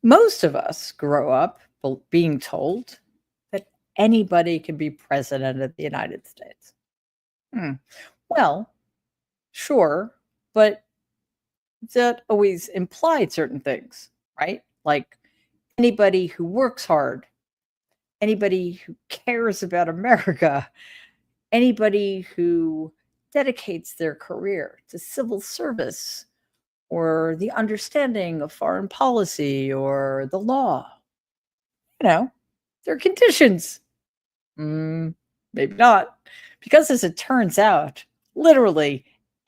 Most of us grow up being told that anybody can be president of the United States. Well, sure, but that always implied certain things, right? Like anybody who works hard, anybody who cares about America, anybody who dedicates their career to civil service or the understanding of foreign policy or the law. There are conditions. Maybe not. Because as it turns out, literally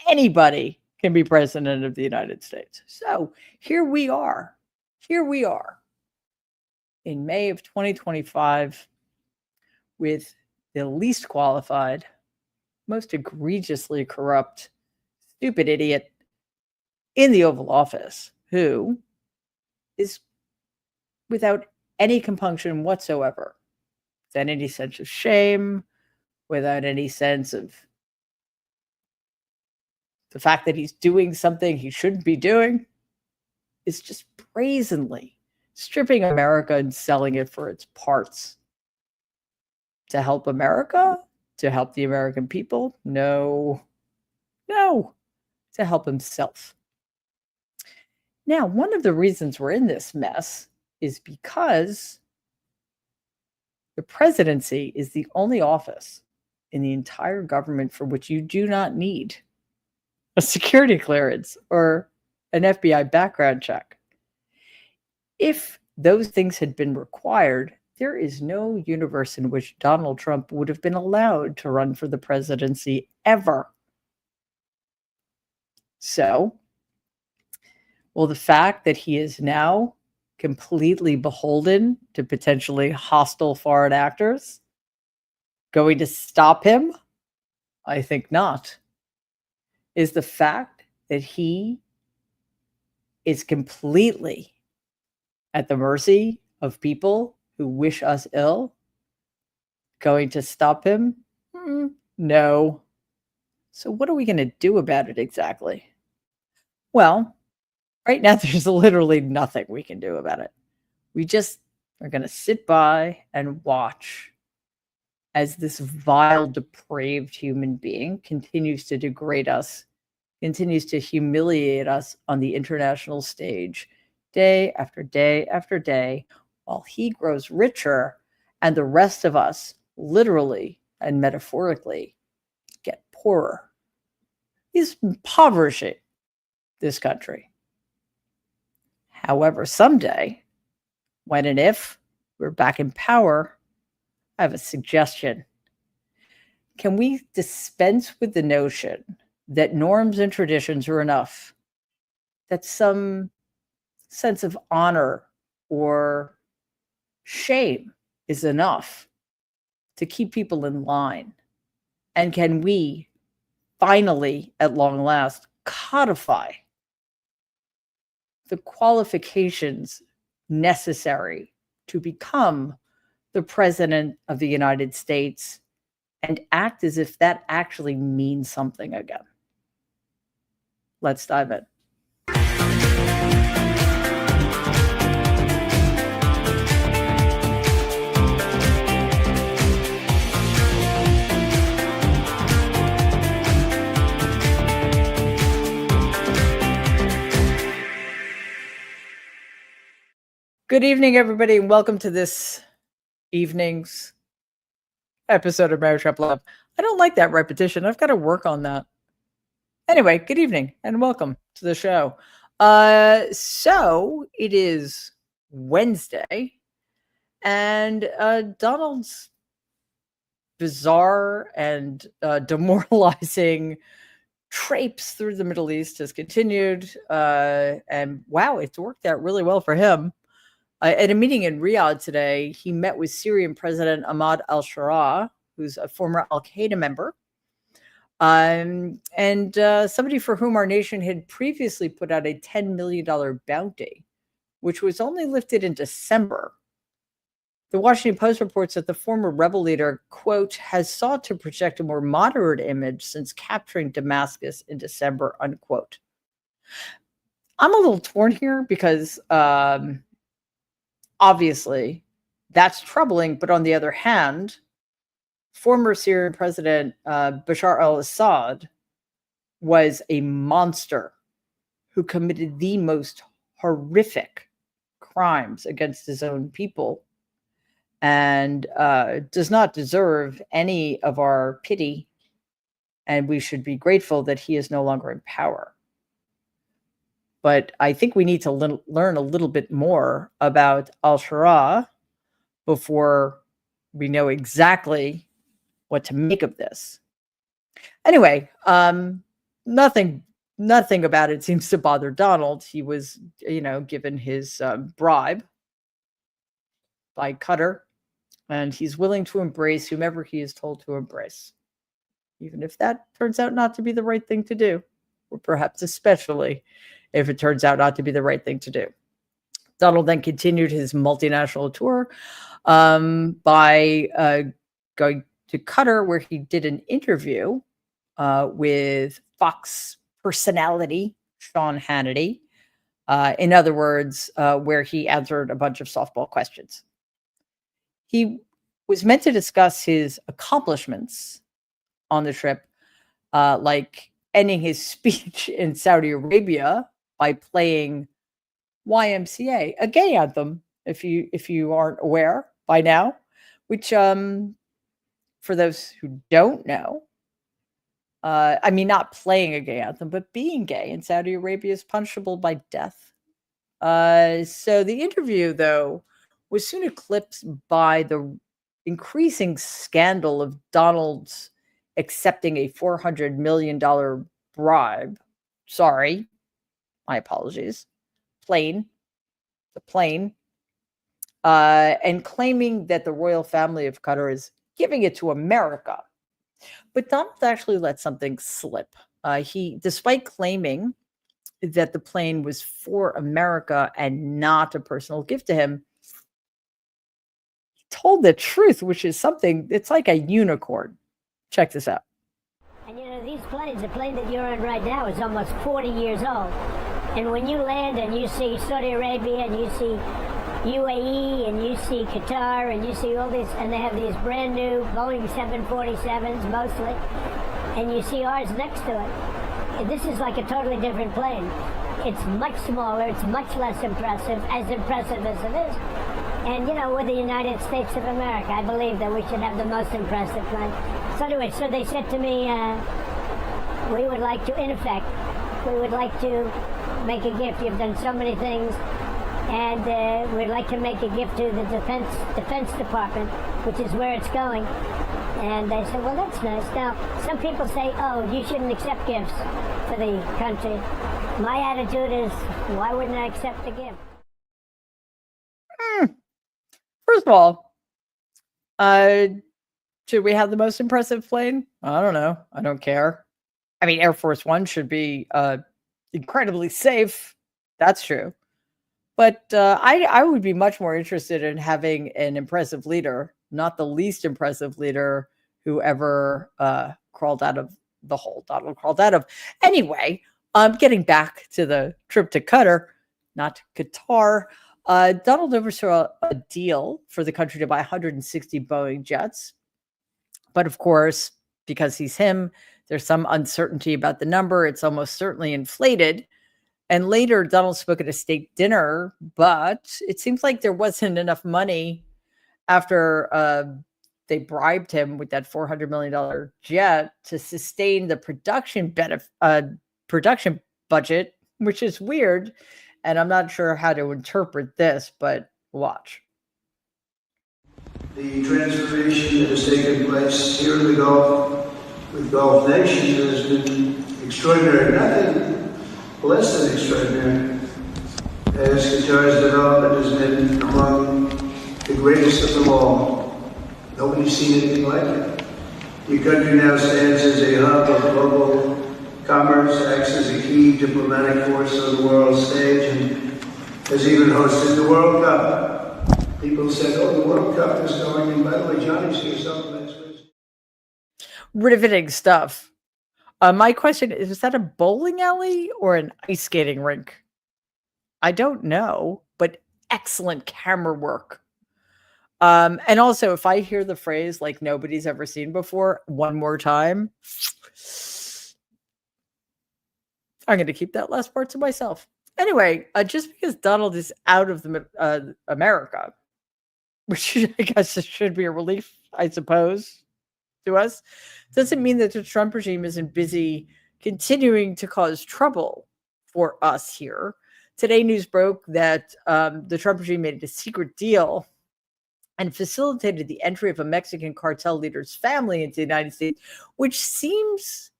anybody can be president of the United States. So here we are. Here we are in May of 2025 with the least qualified, most egregiously corrupt, stupid idiot in the Oval Office who is without any compunction whatsoever, without any sense of shame, without any sense of the fact that he's doing something he shouldn't be doing, is just brazenly stripping America and selling it for its parts. To help America? To help the American people? No. To help himself. Now, one of the reasons we're in this mess is because the presidency is the only office in the entire government for which you do not need a security clearance or an FBI background check. If those things had been required, there is no universe in which Donald Trump would have been allowed to run for the presidency ever. So, well, the fact that he is now completely beholden to potentially hostile foreign actors going to stop him? I think not. Is the fact that he is completely at the mercy of people who wish us ill going to stop him? No. So what are we going to do about it exactly? Well, right now there's literally nothing we can do about it. We just are going to sit by and watch as this vile, depraved human being continues to degrade us, continues to humiliate us on the international stage day after day after day, while he grows richer and the rest of us, literally and metaphorically, get poorer. He's impoverishing this country. However, someday, when and if we're back in power, I have a suggestion. Can we dispense with the notion that norms and traditions are enough, that some sense of honor or shame is enough to keep people in line? And can we finally, at long last, codify the qualifications necessary to become the president of the United States and act as if that actually means something again? Let's dive in. Good evening, everybody, and welcome to this evening's episode of Marriage Trap Love. I don't like that repetition. I've got to work on that. Anyway, good evening and welcome to the show. So it is Wednesday, and Donald's bizarre and demoralizing traipse through the Middle East has continued. And wow, it's worked out really well for him. At a meeting in Riyadh today, he met with Syrian President Ahmad al-Sharaa, who's a former al-Qaeda member, and somebody for whom our nation had previously put out a $10 million bounty, which was only lifted in December. The Washington Post reports that the former rebel leader, quote, has sought to project a more moderate image since capturing Damascus in December, unquote. I'm a little torn here because obviously, that's troubling. But on the other hand, former Syrian President Bashar al-Assad was a monster who committed the most horrific crimes against his own people and does not deserve any of our pity. And we should be grateful that he is no longer in power. But I think we need to learn a little bit more about al-Shura before we know exactly what to make of this. Anyway, nothing about it seems to bother Donald. He was, given his bribe by Qatar, and he's willing to embrace whomever he is told to embrace, even if that turns out not to be the right thing to do, or perhaps especially if it turns out not to be the right thing to do. Donald then continued his multinational tour by going to Qatar, where he did an interview with Fox personality Sean Hannity. In other words, where he answered a bunch of softball questions. He was meant to discuss his accomplishments on the trip, like ending his speech in Saudi Arabia by playing YMCA, a gay anthem, if you aren't aware by now, which for those who don't know, I mean, not playing a gay anthem, but being gay in Saudi Arabia is punishable by death. So the interview, though, was soon eclipsed by the increasing scandal of Donald's accepting a $400 million bribe. Sorry, my apologies. The plane. And claiming that the royal family of Qatar is giving it to America. But Donald actually let something slip. Despite claiming that the plane was for America and not a personal gift to him, he told the truth, which is something, it's like a unicorn. Check this out. And these planes, the plane that you're in right now is almost 40 years old. And when you land and you see Saudi Arabia and you see UAE and you see Qatar and you see all these, and they have these brand new Boeing 747s mostly, and you see ours next to it. This is like a totally different plane. It's much smaller, it's much less impressive as it is. And we're the United States of America. I believe that we should have the most impressive plane. So anyway, so they said to me, we would like to, in effect, make a gift. You've done so many things. And we'd like to make a gift to the Defense Department, which is where it's going. And I said, well, that's nice. Now, some people say, oh, you shouldn't accept gifts for the country. My attitude is, why wouldn't I accept the gift? First of all, should we have the most impressive plane? I don't know. I don't care. I mean, Air Force One should be incredibly safe. That's true. But I would be much more interested in having an impressive leader, not the least impressive leader who ever crawled out of the hole Donald crawled out of. Anyway, getting back to the trip to Qatar, not Qatar, Donald oversaw a deal for the country to buy 160 Boeing jets. But of course, because he's him, there's some uncertainty about the number. It's almost certainly inflated. And later, Donald spoke at a state dinner, but it seems like there wasn't enough money after they bribed him with that $400 million jet to sustain the production budget, which is weird. And I'm not sure how to interpret this, but watch. The transformation that has taken place here in the Gulf with Gulf nations has been extraordinary. Nothing less than extraordinary, as Qatar's development has been among the greatest of them all. Nobody's seen anything like it. Your country now stands as a hub of global commerce, acts as a key diplomatic force on the world stage, and has even hosted the World Cup. People said, oh, the World Cup is going, and by the way, Johnny's here, something next week. Riveting stuff. My question is that a bowling alley or an ice skating rink? I don't know, but excellent camera work. And also, if I hear the phrase like nobody's ever seen before one more time, I'm going to keep that last part to myself. Anyway, just because Donald is out of America, which I guess should be a relief, I suppose, to us, doesn't mean that the Trump regime isn't busy continuing to cause trouble for us here. Today, news broke that the Trump regime made a secret deal and facilitated the entry of a Mexican cartel leader's family into the United States, which seems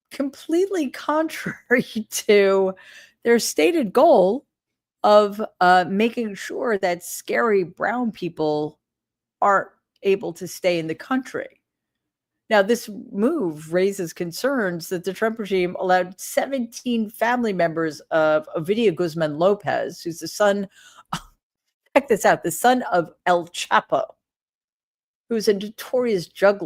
completely contrary to their stated goal of making sure that scary brown people aren't able to stay in the country. Now, this move raises concerns that the Trump regime allowed 17 family members of Ovidio Guzman Lopez, who's the son, check this out, the son of El Chapo, who is a notorious drug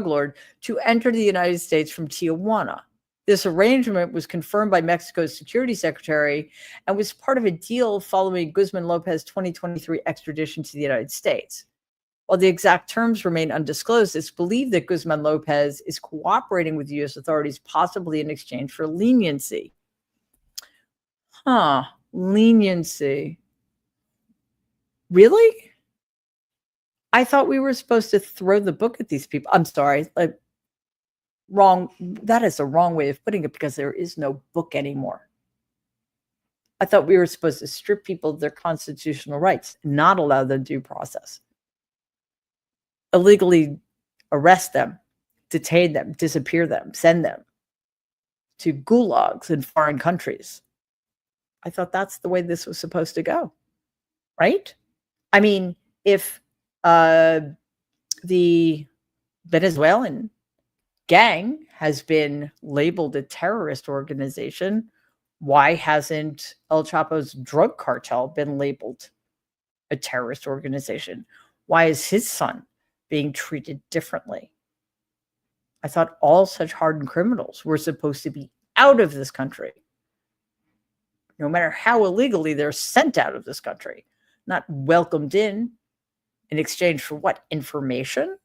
lord, to enter the United States from Tijuana. This arrangement was confirmed by Mexico's security secretary and was part of a deal following Guzman Lopez's 2023 extradition to the United States. While the exact terms remain undisclosed, it's believed that Guzman Lopez is cooperating with U.S. authorities, possibly in exchange for leniency. Leniency. Really? I thought we were supposed to throw the book at these people. I'm sorry. Wrong. That is a wrong way of putting it, because there is no book anymore. I thought we were supposed to strip people of their constitutional rights, not allow them due process. Illegally arrest them, detain them, disappear them, send them to gulags in foreign countries. I thought that's the way this was supposed to go, right? I mean, if the Venezuelan gang has been labeled a terrorist organization, why hasn't El Chapo's drug cartel been labeled a terrorist organization? Why is his son being treated differently? I thought all such hardened criminals were supposed to be out of this country. No matter how illegally, they're sent out of this country, not welcomed in exchange for what? Information?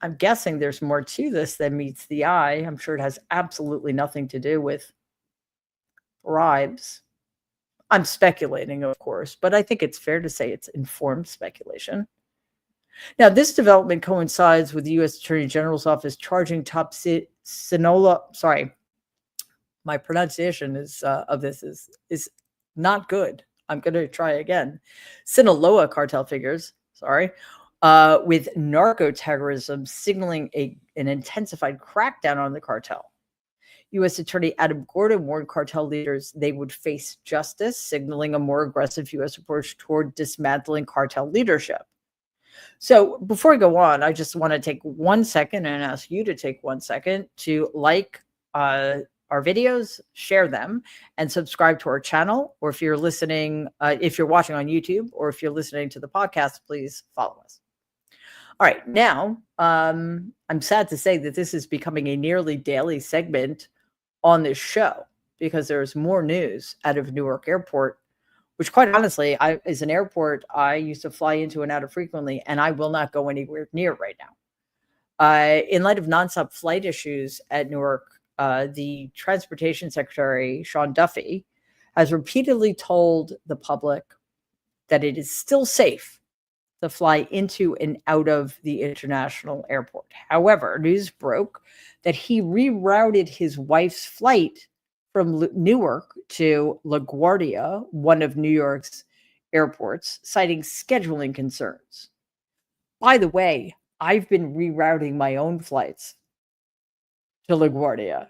I'm guessing there's more to this than meets the eye. I'm sure it has absolutely nothing to do with bribes. I'm speculating, of course, but I think it's fair to say it's informed speculation. Now, this development coincides with the U.S. Attorney General's office charging top Sinaloa. Sorry, my pronunciation of this is not good. I'm going to try again. Sinaloa cartel figures. Sorry. With narco-terrorism, signaling an intensified crackdown on the cartel. U.S. Attorney Adam Gordon warned cartel leaders they would face justice, signaling a more aggressive U.S. approach toward dismantling cartel leadership. So before I go on, I just want to take 1 second and ask you to take 1 second to like our videos, share them, and subscribe to our channel. Or if you're listening, if you're watching on YouTube, or if you're listening to the podcast, please follow us. All right, now I'm sad to say that this is becoming a nearly daily segment on this show, because there's more news out of Newark Airport, which quite honestly, is an airport I used to fly into and out of frequently, and I will not go anywhere near right now. In light of nonstop flight issues at Newark, the Transportation Secretary, Sean Duffy, has repeatedly told the public that it is still safe to fly into and out of the international airport. However, news broke that he rerouted his wife's flight from Newark to LaGuardia, one of New York's airports, citing scheduling concerns. By the way, I've been rerouting my own flights to LaGuardia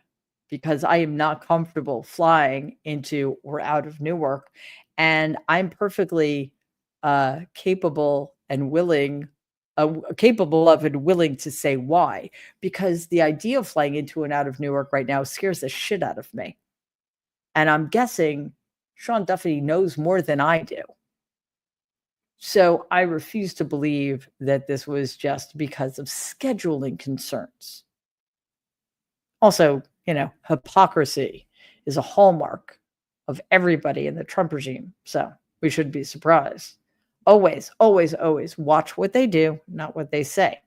because I am not comfortable flying into or out of Newark, and I'm perfectly capable and willing to say why, because the idea of flying into and out of Newark right now scares the shit out of me. And I'm guessing Sean Duffy knows more than I do. So I refuse to believe that this was just because of scheduling concerns. Also, hypocrisy is a hallmark of everybody in the Trump regime. So we shouldn't be surprised. Always, always, always watch what they do, not what they say.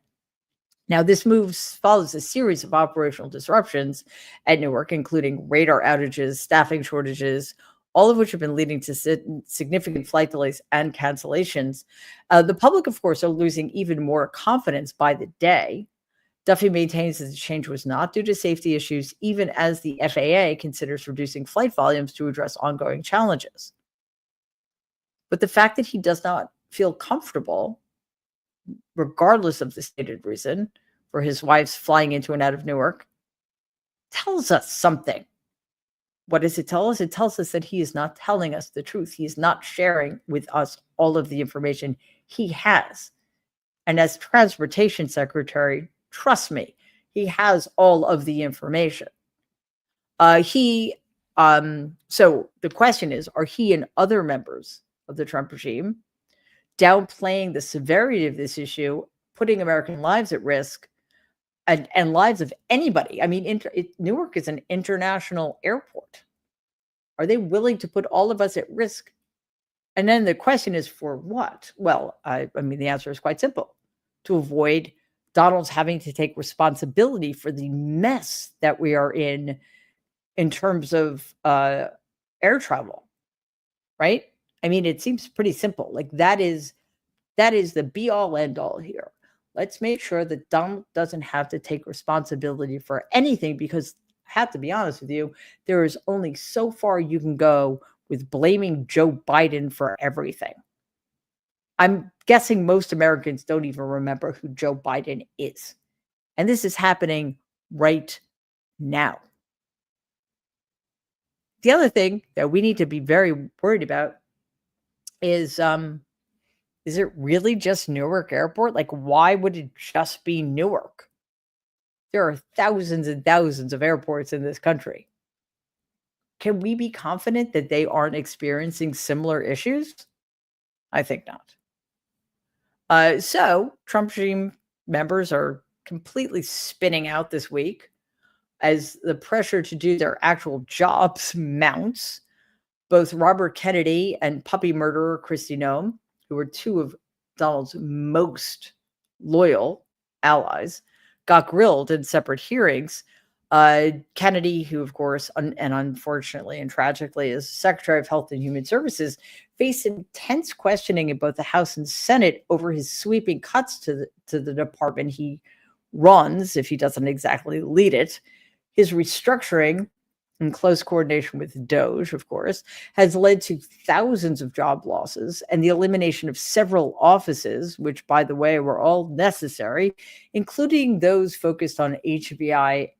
Now, this move follows a series of operational disruptions at Newark, including radar outages, staffing shortages, all of which have been leading to significant flight delays and cancellations. The public, of course, are losing even more confidence by the day. Duffy maintains that the change was not due to safety issues, even as the FAA considers reducing flight volumes to address ongoing challenges. But the fact that he does not feel comfortable, regardless of the stated reason for his wife's flying into and out of Newark, tells us something. What does it tell us? It tells us that he is not telling us the truth. He is not sharing with us all of the information he has. And as transportation secretary, trust me, he has all of the information. So the question is, are he and other members of the Trump regime downplaying the severity of this issue, putting American lives at risk and lives of anybody? I mean, Newark is an international airport. Are they willing to put all of us at risk? And then the question is, for what? Well, I mean, the answer is quite simple: to avoid Donald's having to take responsibility for the mess that we are in terms of air travel, right? I mean, it seems pretty simple. Like that is the be all end all here. Let's make sure that Donald doesn't have to take responsibility for anything, because I have to be honest with you, there is only so far you can go with blaming Joe Biden for everything. I'm guessing most Americans don't even remember who Joe Biden is. And this is happening right now. The other thing that we need to be very worried about is it really just Newark Airport? Like, why would it just be Newark? There are thousands and thousands of airports in this country. Can we be confident that they aren't experiencing similar issues? I think not. So Trump regime members are completely spinning out this week as the pressure to do their actual jobs mounts. Both Robert Kennedy and puppy murderer Kristi Noem, who were two of Donald's most loyal allies, got grilled in separate hearings. Kennedy, who, of course, and unfortunately and tragically is Secretary of Health and Human Services, faced intense questioning in both the House and Senate over his sweeping cuts to the department he runs, if he doesn't exactly lead it. His restructuring, in close coordination with DOJ, of course, has led to thousands of job losses and the elimination of several offices, which, by the way, were all necessary, including those focused on HIV/AIDS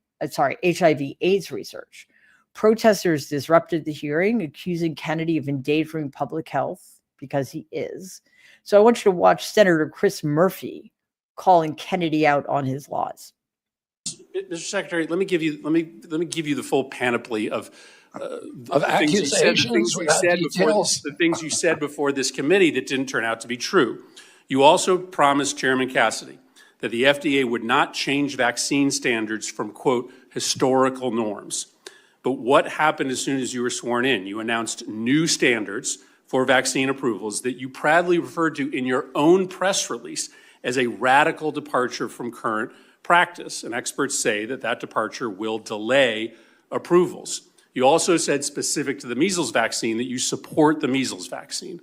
research. Protesters disrupted the hearing, accusing Kennedy of endangering public health, because he is. So I want you to watch Senator Chris Murphy calling Kennedy out on his lies. Mr. Secretary, let me give you the full panoply of accusations, the things you said before this committee that didn't turn out to be true. You also promised Chairman Cassidy that the FDA would not change vaccine standards from, quote, historical norms. But what happened as soon as you were sworn in? You announced new standards for vaccine approvals that you proudly referred to in your own press release as a radical departure from current practice. And experts say that that departure will delay approvals. You also said, specific to the measles vaccine, that you support the measles vaccine,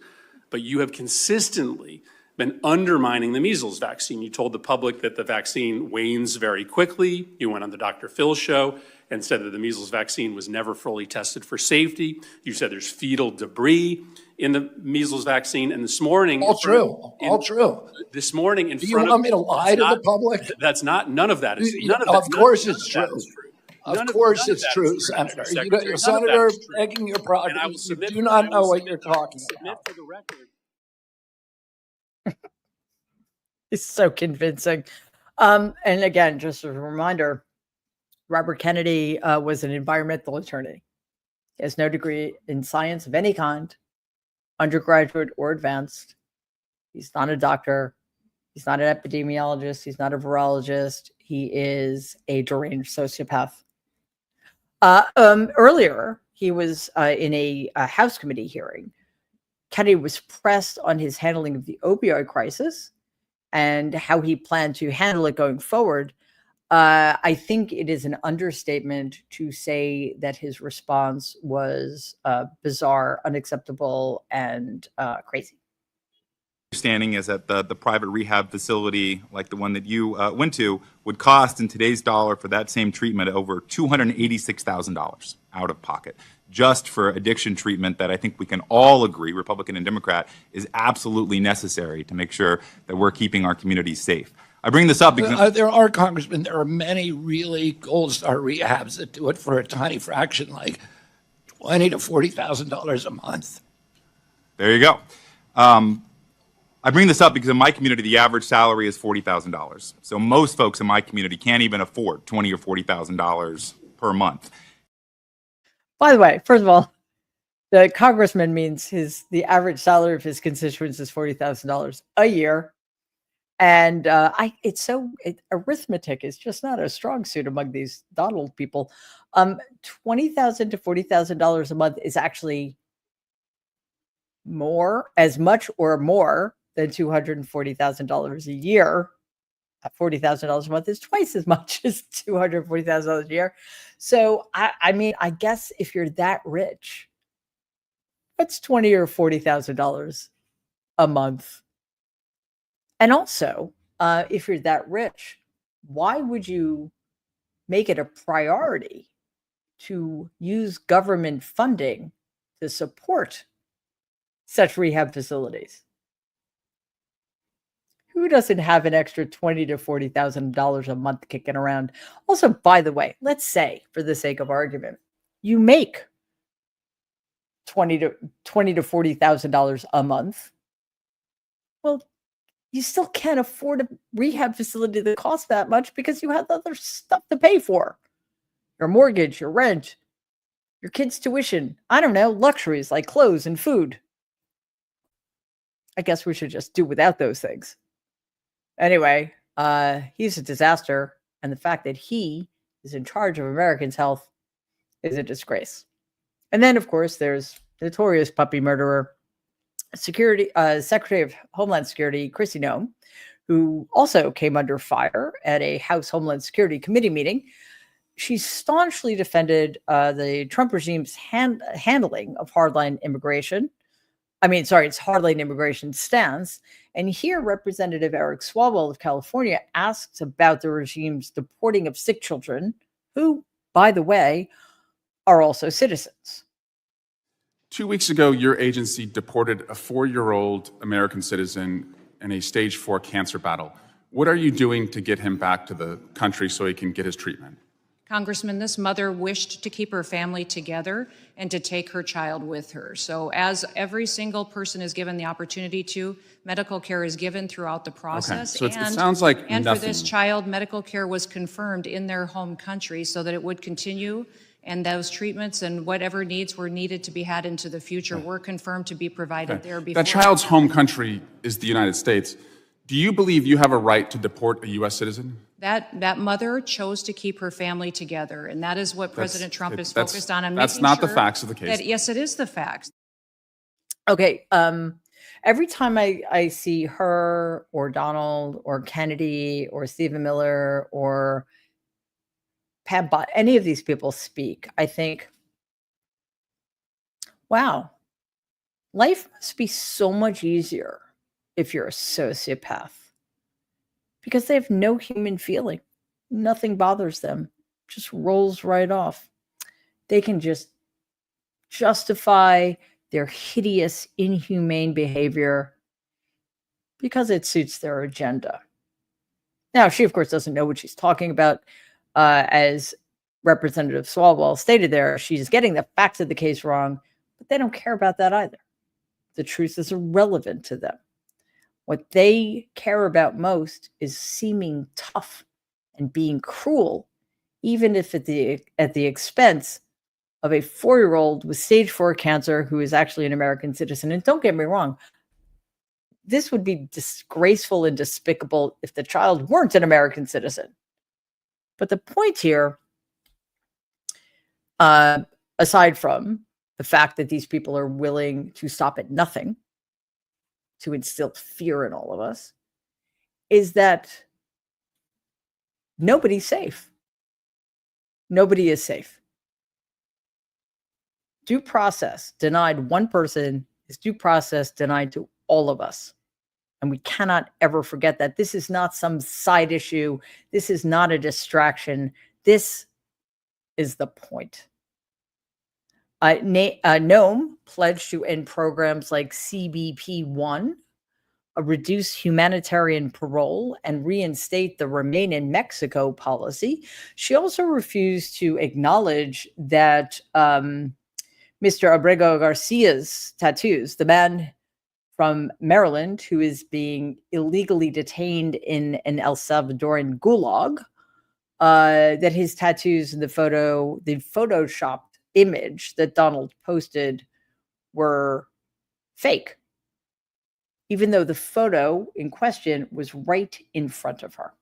but you have consistently been undermining the measles vaccine. You told the public that the vaccine wanes very quickly. You went on the Dr. Phil show and said that the measles vaccine was never fully tested for safety. You said there's fetal debris in the measles vaccine. And this morning— All true. This morning in Do front you want me to lie to the public? That's not— none of that is— Of course it's true. Of course it's true, Senator. You're Senator begging your product. You do not know what you're talking about. For the record. It's so convincing. And again, just as a reminder, Robert Kennedy was an environmental attorney. He has no degree in science of any kind, undergraduate or advanced. He's not a doctor. He's not an epidemiologist. He's not a virologist. He is a deranged sociopath. Earlier, he was in a House committee hearing. Kennedy was pressed on his handling of the opioid crisis and how he planned to handle it going forward. I think it is an understatement to say that his response was bizarre, unacceptable, and crazy. Understanding is that the private rehab facility, like the one that you went to, would cost in today's dollar for that same treatment over $286,000 out of pocket, just for addiction treatment that I think we can all agree, Republican and Democrat, is absolutely necessary to make sure that we're keeping our communities safe. I bring this up because there are, Congressman, there are many really gold star rehabs that do it for a tiny fraction, like $20,000 to $40,000 a month. there you go. I bring this up because in my community, the average salary is $40,000. So most folks in my community can't even afford $20,000 or $40,000 per month. By the way, first of all, the congressman means the average salary of his constituents is $40,000 a year. And arithmetic is just not a strong suit among these Donald people. $20,000 to $40,000 a month is actually as much or more than $240,000 a year. At $40,000 a month is twice as much as $240,000 a year. So I mean, I guess if you're that rich, what's $20,000 or $40,000 a month? And also, if you're that rich, why would you make it a priority to use government funding to support such rehab facilities? Who doesn't have an extra $20,000 to $40,000 a month kicking around? Also, by the way, let's say, for the sake of argument, you make $20,000 to $40,000 a month. Well, you still can't afford a rehab facility that costs that much because you have other stuff to pay for. Your mortgage, your rent, your kids' tuition. I don't know, luxuries like clothes and food. I guess we should just do without those things. Anyway, he's a disaster. And the fact that he is in charge of Americans' health is a disgrace. And then, of course, there's notorious puppy murderer, Secretary of Homeland Security, Kristi Noem, who also came under fire at a House Homeland Security Committee meeting. She staunchly defended the Trump regime's handling of hardline immigration. It's hardline immigration stance. And here, Representative Eric Swalwell of California asks about the regime's deporting of sick children, who, by the way, are also citizens. 2 weeks ago, your agency deported a 4-year-old American citizen in a stage 4 cancer battle. What are you doing to get him back to the country so he can get his treatment? Congressman, this mother wished to keep her family together and to take her child with her. So as every single person is given the opportunity to, medical care is given throughout the process. Okay. So it sounds like and nothing. For this child, medical care was confirmed in their home country so that it would continue, and those treatments and whatever needs were needed to be had into the future were confirmed to be provided there before. That child's home country is the United States. Do you believe you have a right to deport a U.S. citizen? That mother chose to keep her family together, and that is what President Trump is focused on. That's not the facts of the case. Yes, it is the facts. Okay. Every time I see her or Donald or Kennedy or Stephen Miller or Pat Bott, any of these people speak, I think, wow, life must be so much easier if you're a sociopath, because they have no human feeling. Nothing bothers them, just rolls right off. They can just justify their hideous, inhumane behavior because it suits their agenda. Now, she, of course, doesn't know what she's talking about. As Representative Swalwell stated there, she's getting the facts of the case wrong, but they don't care about that either. The truth is irrelevant to them. What they care about most is seeming tough and being cruel, even if at the expense of a 4-year-old with stage 4 cancer who is actually an American citizen. And don't get me wrong, this would be disgraceful and despicable if the child weren't an American citizen. But the point here, aside from the fact that these people are willing to stop at nothing to instill fear in all of us, is that nobody's safe. Nobody is safe. Due process denied one person is due process denied to all of us. And we cannot ever forget that. This is not some side issue. This is not a distraction. This is the point. Noem pledged to end programs like CBP-1, reduce humanitarian parole, and reinstate the Remain in Mexico policy. She also refused to acknowledge that Mr. Abrego Garcia's tattoos, the man from Maryland who is being illegally detained in an El Salvadoran gulag, that his tattoos in the photoshopped image that Donald posted were fake, even though the photo in question was right in front of her.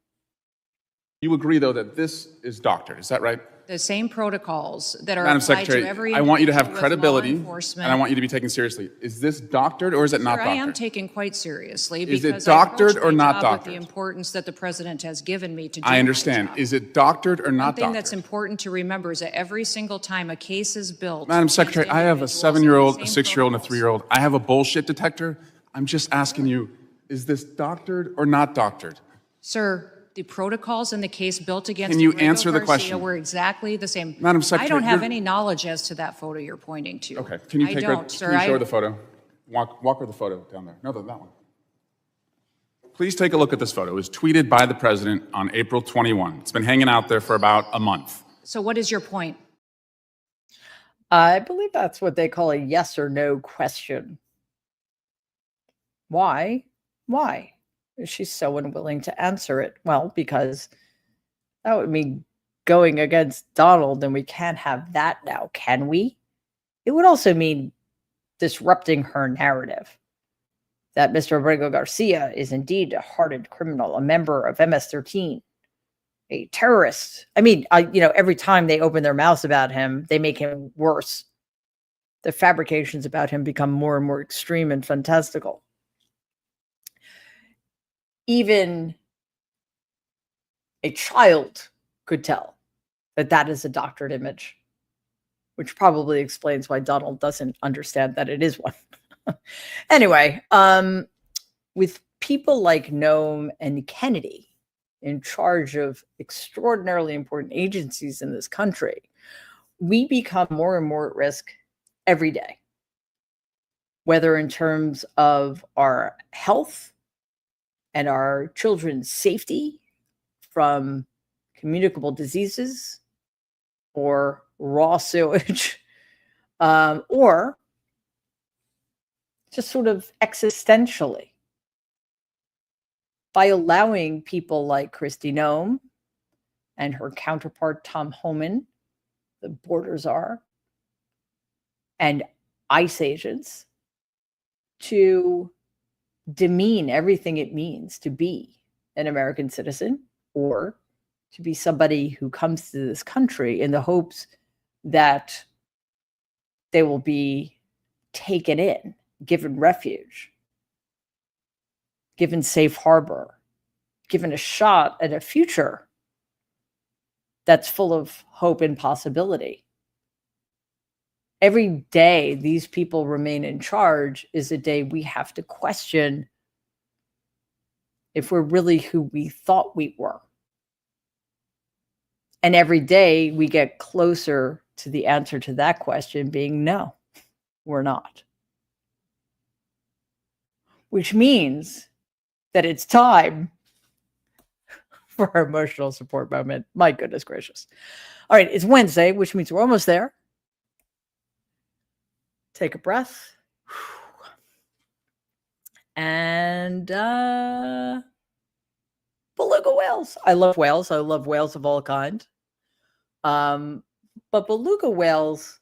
You agree, though, that this is doctored, is that right? The same protocols that are Madam applied Secretary, to every I want you to have individual with credibility, law and enforcement. I want you to be taken seriously. Is this doctored or is it not Sir, doctored? I am taken quite seriously Is it because doctored I or approach my not job doctored? with the importance that the president has given me to do I understand. my job. Is it doctored or not One thing doctored? that's important to remember is that every single time a case is built, Madam against Secretary, I have a individuals, 7-year-old, the a same 6-year-old, and a protocols. 3-year-old. I have a bullshit detector. I'm just asking you, is this doctored or not doctored? Sir, the protocols in the case built against Can you Abrego answer the Garcia question? were exactly the same. Madam Secretary, I don't have you're- any knowledge as to that photo you're pointing to. Okay, can you I take her, don't, sir. can you show her the photo? Walk her the photo down there. No, that one. Please take a look at this photo. It was tweeted by the president on April 21. It's been hanging out there for about a month. So what is your point? I believe that's what they call a yes or no question. Why? Why is she so unwilling to answer it? Well, because that would mean going against Donald, and we can't have that now, can we? It would also mean disrupting her narrative that Mr. Abrego Garcia is indeed a hardened criminal, a member of MS-13, a terrorist. I mean, every time they open their mouths about him, they make him worse. The fabrications about him become more and more extreme and fantastical. Even a child could tell that that is a doctored image, which probably explains why Donald doesn't understand that it is one. Anyway, with people like Noem and Kennedy in charge of extraordinarily important agencies in this country, we become more and more at risk every day, whether in terms of our health and our children's safety from communicable diseases or raw sewage, or just sort of existentially, by allowing people like Kristi Noem and her counterpart Tom Homan, the border czar, and ICE agents to demean everything it means to be an American citizen or to be somebody who comes to this country in the hopes that they will be taken in, given refuge, given safe harbor, given a shot at a future that's full of hope and possibility. Every day these people remain in charge is a day we have to question if we're really who we thought we were. And every day we get closer to the answer to that question being no, we're not. Which means that it's time for our emotional support moment. My goodness gracious. All right, it's Wednesday, which means we're almost there. Take a breath. And beluga whales. I love whales. I love whales of all kinds. But beluga whales,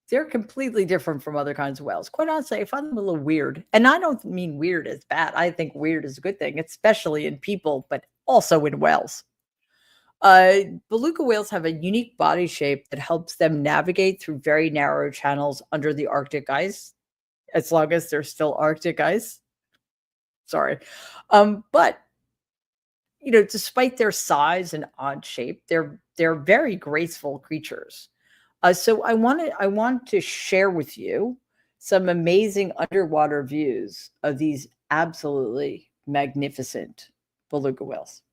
they're completely different from other kinds of whales. Quite honestly, I find them a little weird. And I don't mean weird as bad. I think weird is a good thing, especially in people, but also in whales. Beluga whales have a unique body shape that helps them navigate through very narrow channels under the Arctic ice, as long as there's still Arctic ice. Sorry. But despite their size and odd shape, they're very graceful creatures. So I want to share with you some amazing underwater views of these absolutely magnificent beluga whales.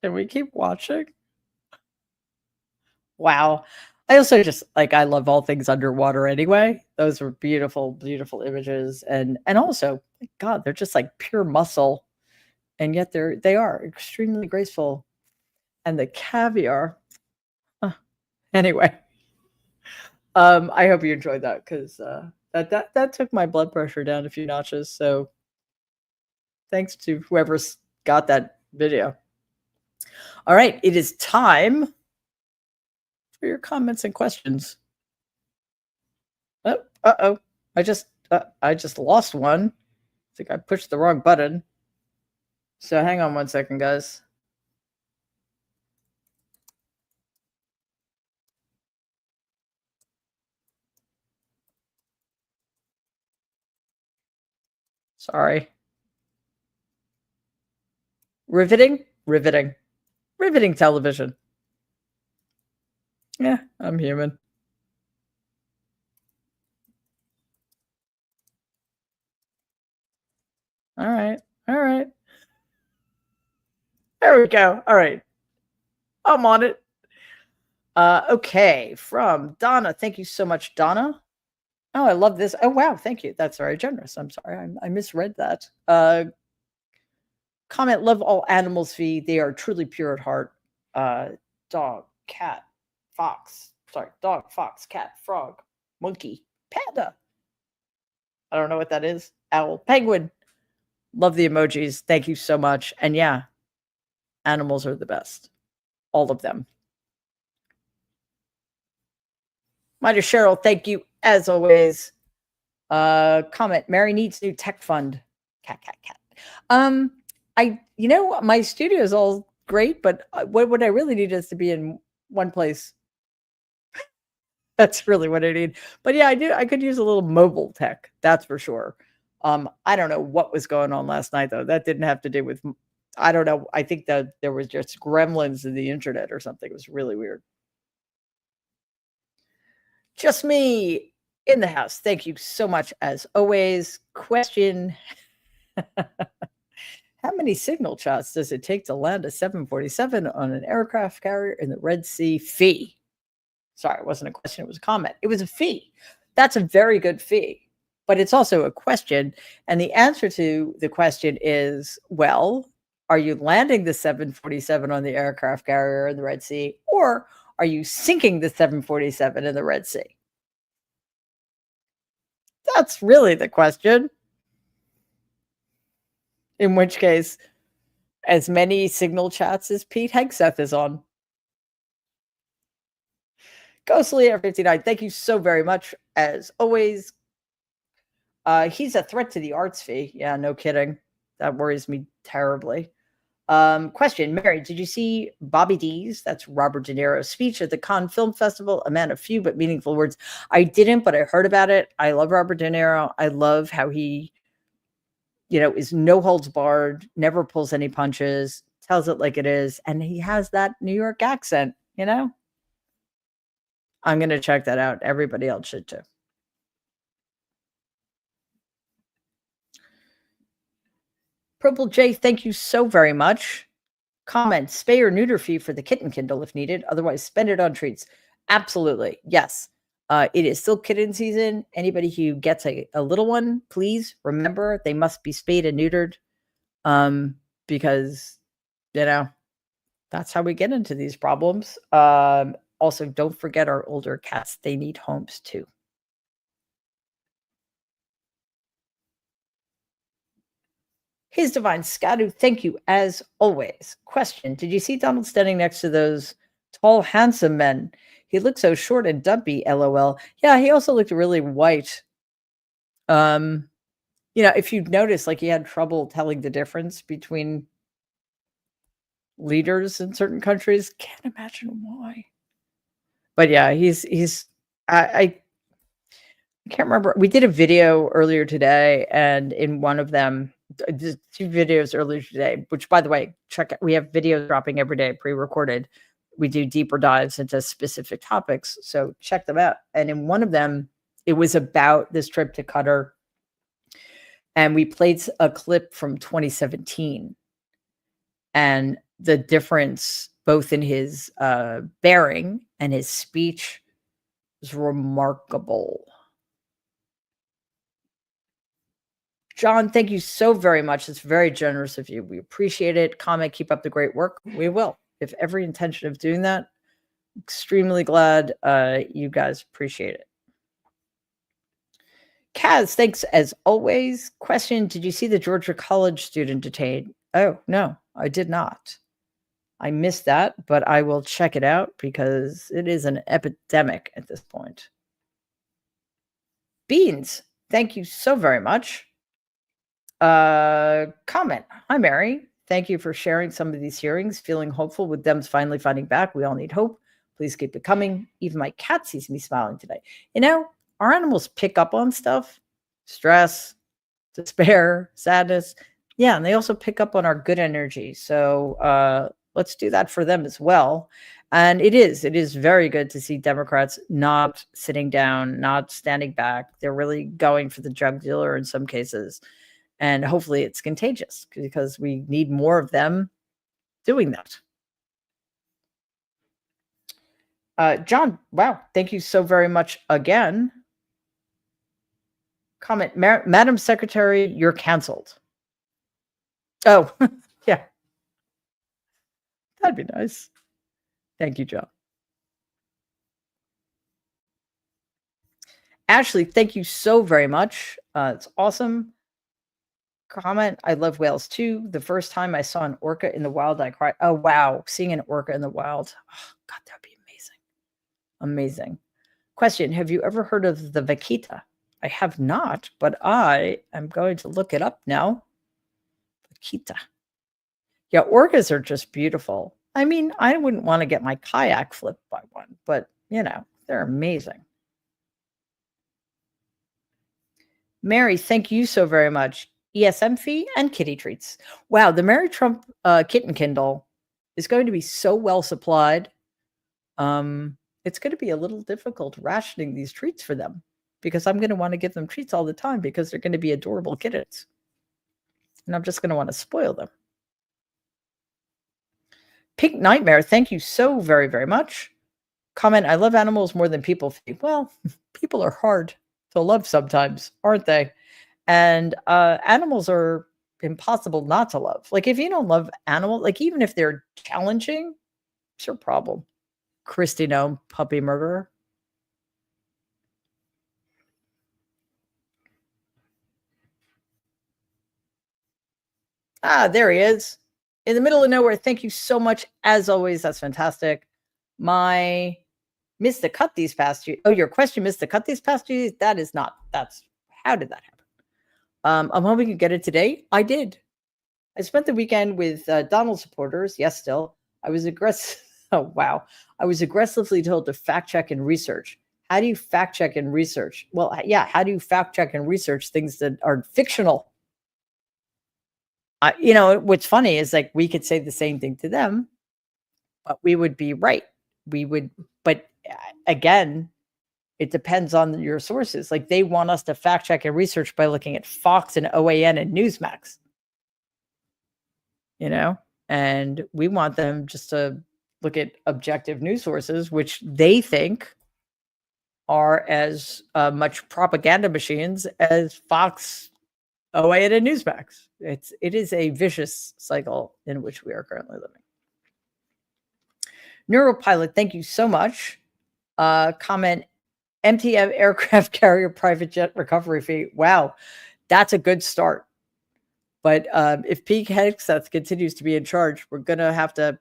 Can we keep watching? Wow. I also just I love all things underwater anyway. Those were beautiful, beautiful images. And also, God, they're just like pure muscle. And yet they are extremely graceful. And the caviar. Anyway. I hope you enjoyed that because that took my blood pressure down a few notches. So thanks to whoever's got that video. All right, it is time for your comments and questions. Oh, uh-oh. I just lost one. I think I pushed the wrong button. So hang on one second, guys. Sorry. Riveting television. Yeah, I'm human. All right. There we go. All right. I'm on it. Okay, from Donna. Thank you so much, Donna. Oh, I love this. Oh, wow. Thank you. That's very generous. I'm sorry. I misread that. Comment, love all animals, Fee. They are truly pure at heart. Dog, cat, fox. Sorry, dog, fox, cat, frog, monkey, panda. I don't know what that is. Owl, penguin. Love the emojis. Thank you so much. And yeah, animals are the best. All of them. My dear Cheryl, thank you as always. Comment, Mary needs new tech fund. Cat. My studio is all great, but what I really need is to be in one place. That's really what I need. But yeah, I could use a little mobile tech. That's for sure. I don't know what was going on last night though. That didn't have to do with, I don't know. I think that there was just gremlins in the internet or something. It was really weird. Just me in the house. Thank you so much as always. Question. How many signal shots does it take to land a 747 on an aircraft carrier in the Red Sea? Fee. Sorry, it wasn't a question. It was a comment. It was a fee. That's a very good fee. But it's also a question. And the answer to the question is, well, are you landing the 747 on the aircraft carrier in the Red Sea? Or are you sinking the 747 in the Red Sea? That's really the question. In which case, as many signal chats as Pete Hegseth is on. Ghostly at 59, thank you so very much, as always. He's a threat to the arts fee. Yeah, no kidding. That worries me terribly. Question, Mary, did you see Bobby D's, that's Robert De Niro's speech at the Cannes Film Festival, a man of few but meaningful words? I didn't, but I heard about it. I love Robert De Niro. I love how he, is no holds barred, never pulls any punches, tells it like it is, and he has that New York accent, you know? I'm going to check that out. Everybody else should too. Purple J, thank you so very much. Comment, spay or neuter fee for the kitten Kindle if needed. Otherwise, spend it on treats. Absolutely. Yes. It is still kitten season. Anybody who gets a little one, please remember they must be spayed and neutered, because, you know, that's how we get into these problems. Also, don't forget our older cats. They need homes too. His Divine Scadu, thank you as always. Question, did you see Donald standing next to those tall, handsome men? He looked so short and dumpy, LOL. Yeah, he also looked really white. If you've noticed, like, he had trouble telling the difference between leaders in certain countries. Can't imagine why. But yeah, I can't remember. We did a video earlier today, and in one of them, 2 videos earlier today, which, by the way, check it. We have videos dropping every day, pre-recorded. We do deeper dives into specific topics, so check them out. And in one of them, it was about this trip to Qatar, and we played a clip from 2017, and the difference both in his bearing and his speech was remarkable. John, thank you so very much. It's very generous of you. We appreciate it. Comment, keep up the great work. We will. If every intention of doing that. Extremely glad you guys appreciate it. Kaz, thanks as always. Question, did you see the Georgia College student detained? Oh, no, I did not. I missed that, but I will check it out because it is an epidemic at this point. Beans, thank you so very much. Comment, hi, Mary. Thank you for sharing some of these hearings. Feeling hopeful with them finally fighting back. We all need hope. Please keep it coming. Even my cat sees me smiling today. You know, our animals pick up on stuff, stress, despair, sadness. Yeah, and they also pick up on our good energy. So let's do that for them as well. And it is very good to see Democrats not sitting down, not standing back. They're really going for the drug dealer in some cases. And hopefully it's contagious because we need more of them doing that. John, wow, thank you so very much again. Comment, Madam Secretary, you're canceled. Oh, yeah. That'd be nice. Thank you, John. Ashley, thank you so very much. It's awesome. Comment, I love whales too. The first time I saw an orca in the wild, I cried. Oh, wow. Seeing an orca in the wild. Oh, God, that would be amazing. Amazing. Question, have you ever heard of the vaquita? I have not, but I am going to look it up now. Vaquita. Yeah, orcas are just beautiful. I mean, I wouldn't want to get my kayak flipped by one, but, you know, they're amazing. Mary, thank you so very much. ESM fee and kitty treats. Wow, the Mary Trump kitten Kindle is going to be so well supplied. It's going to be a little difficult rationing these treats for them because I'm going to want to give them treats all the time because they're going to be adorable kittens. And I'm just going to want to spoil them. Pink Nightmare, thank you so very, very much. Comment, I love animals more than people. Well, people are hard to love sometimes, aren't they? And animals are impossible not to love. Like, if you don't love animals, like, even if they're challenging, it's your problem. Christy Noem, puppy murderer. Ah, there he is. In the middle of nowhere. Thank you so much. As always, that's fantastic. My missed the cut these past years. Oh, your question missed the cut these past years? That's how did that happen? I'm hoping you get it today. I did. I spent the weekend with Donald supporters. Yes, still. I was aggressive. Oh, wow. I was aggressively told to fact check and research. How do you fact check and research? Well, yeah. How do you fact check and research things that are fictional? You know, what's funny is like we could say the same thing to them, but we would be right. We would, but again, it depends on your sources. Like they want us to fact check and research by looking at Fox and OAN and Newsmax, you know, and we want them just to look at objective news sources, which they think are as much propaganda machines as Fox, OAN, and Newsmax. It is a vicious cycle in which we are currently living. Neuropilot, thank you so much. Comment, MTF aircraft carrier private jet recovery fee. Wow, that's a good start. But if Pete Hegseth continues to be in charge, we're going to have to,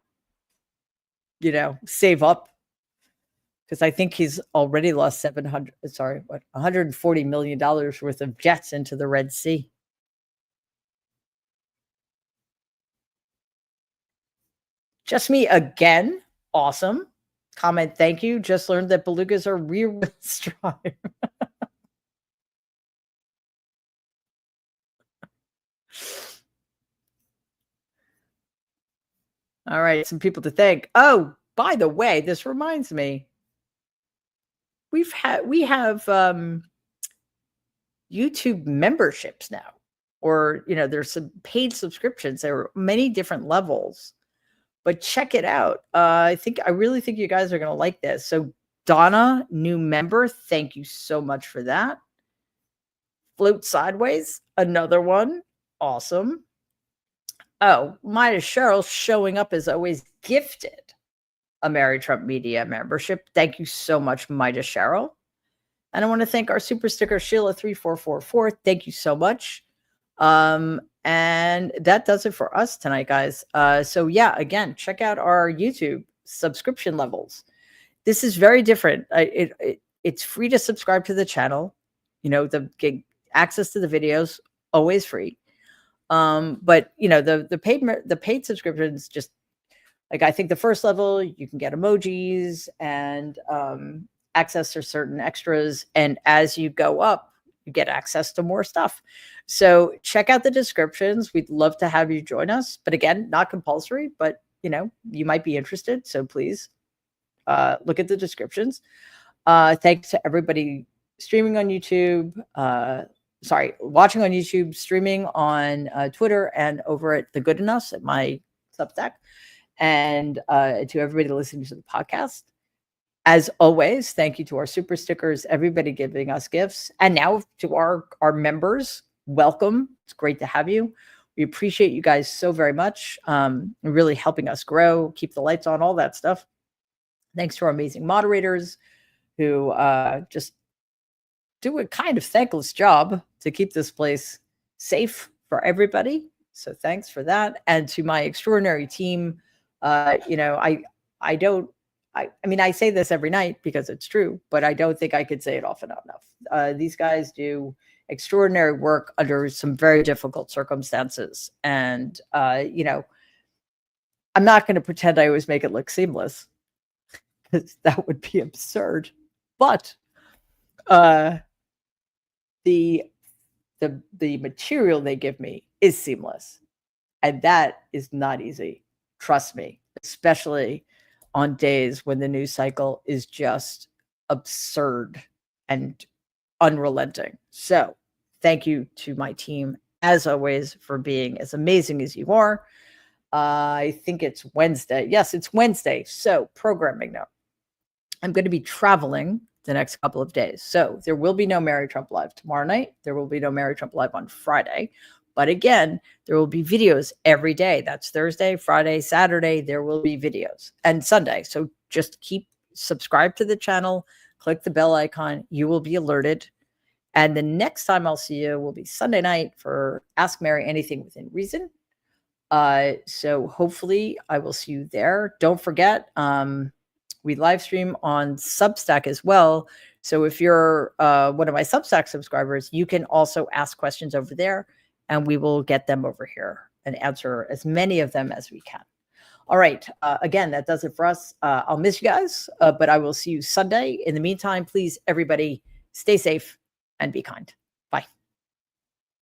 you know, save up. Because I think he's already lost $140 million worth of jets into the Red Sea. Just me again. Awesome. Comment, thank you. Just learned that belugas are rear-wheel drive. All right, some people to thank. Oh, by the way, this reminds me. We have YouTube memberships now, or you know, there's some paid subscriptions. There are many different levels. But check it out. I really think you guys are going to like this. So Donna, new member, thank you so much for that. Float Sideways, another one. Awesome. Oh, Mida Cheryl showing up as always, gifted a Mary Trump Media membership. Thank you so much, Mida Cheryl. And I want to thank our super sticker, Sheila3444. Thank you so much. And that does it for us tonight, guys. So yeah, again, check out our YouTube subscription levels. This is very different. It's free to subscribe to the channel. You know, get access to the videos, always free. But you know, the paid subscriptions, just like, I think the first level, you can get emojis and access to certain extras. And as you go up, you get access to more stuff. So check out the descriptions. We'd love to have you join us. But again, not compulsory, but you know, you might be interested. So please look at the descriptions. Thanks to everybody streaming on YouTube. Watching on YouTube, streaming on Twitter, and over at The Good in Us at my Substack. And to everybody listening to the podcast. As always, thank you to our super stickers, everybody giving us gifts. And now to our members, welcome. It's great to have you. We appreciate you guys so very much. Really helping us grow, keep the lights on, all that stuff. Thanks to our amazing moderators who just do a kind of thankless job to keep this place safe for everybody. So thanks for that. And to my extraordinary team, you know, I mean, I say this every night because it's true, but I don't think I could say it often enough. These guys do extraordinary work under some very difficult circumstances. And, you know, I'm not going to pretend I always make it look seamless because that would be absurd. But the material they give me is seamless. And that is not easy. Trust me, especially on days when the news cycle is just absurd and unrelenting. So thank you to my team, as always, for being as amazing as you are. I think it's Wednesday. Yes, it's Wednesday. So programming note. I'm going to be traveling the next couple of days. So there will be no Mary Trump Live tomorrow night. There will be no Mary Trump Live on Friday. But again, there will be videos every day. That's Thursday, Friday, Saturday. There will be videos, and Sunday. So just keep subscribe to the channel, click the bell icon. You will be alerted. And the next time I'll see you will be Sunday night for Ask Mary Anything Within Reason. So hopefully I will see you there. Don't forget, we live stream on Substack as well. So if you're one of my Substack subscribers, you can also ask questions over there. And we will get them over here and answer as many of them as we can. All right. Again, that does it for us. I'll miss you guys, but I will see you Sunday. In the meantime, please, everybody, stay safe and be kind.